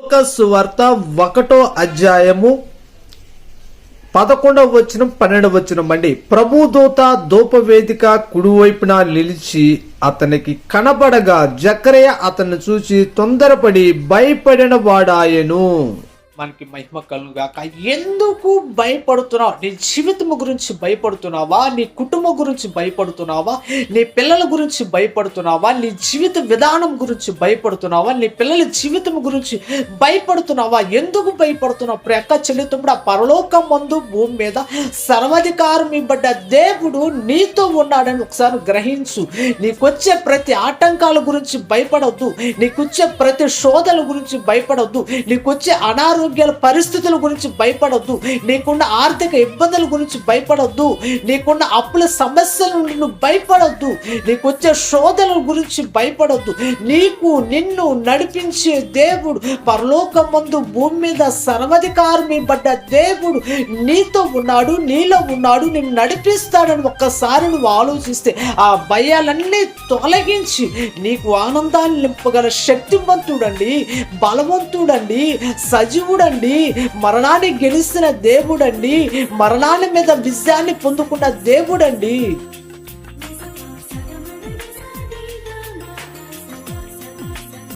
లూకా సువార్త 1వ అధ్యాయము 11వ వచనం 12వ వచనం అండి. ప్రభుదూత ధూపవేదిక కుడివైపున నిలిచి అతనికి కనబడగా జకర్యా అతన్ని చూసి తొందరపడి భయపడిన వాడాయెను. మనకి మహిమ కలుగాక. ఎందుకు భయపడుతున్నావు? నీ జీవితం గురించి భయపడుతున్నావా? నీ కుటుంబం గురించి భయపడుతున్నావా? నీ పిల్లల గురించి భయపడుతున్నావా? నీ జీవిత విధానం గురించి భయపడుతున్నావా? నీ పిల్లల జీవితం గురించి భయపడుతున్నావా? ఎందుకు భయపడుతున్నావు? ప్రియక్క చెల్లితమ్ముడు, ఆ పరలోకం మందు భూమి మీద సర్వాధికారం ఇవ్వబడ్డ దేవుడు నీతో ఉన్నాడని ఒకసారి గ్రహించు. నీకొచ్చే ప్రతి ఆటంకాల గురించి భయపడొద్దు. నీకొచ్చే ప్రతి శోధల గురించి భయపడొద్దు. నీకొచ్చే అనారోగ్య పరిస్థితుల గురించి భయపడొద్దు. నీకున్న ఆర్థిక ఇబ్బందుల గురించి భయపడొద్దు. నీకున్న అప్పుల సమస్యల నుండి నువ్వు భయపడొద్దు. నీకొచ్చే శోధనల గురించి భయపడొద్దు. నిన్ను నడిపించే దేవుడు, పరలోకమందు భూమి మీద సర్వాధికారం ఇవ్వబడ్డ దేవుడు నీతో ఉన్నాడు, నీలో ఉన్నాడు, నిన్ను నడిపిస్తాడని ఒక్కసారి నువ్వు ఆలోచిస్తే ఆ భయాలన్నీ తొలగించి నీకు ఆనందాన్ని నింపగల శక్తివంతుడండి, బలవంతుడండి, సజీవుడండి, మరణాన్ని గెలిచిన దేవుడండి, మరణాన్ని మీద విజయాన్ని పొందుకున్న దేవుడండి.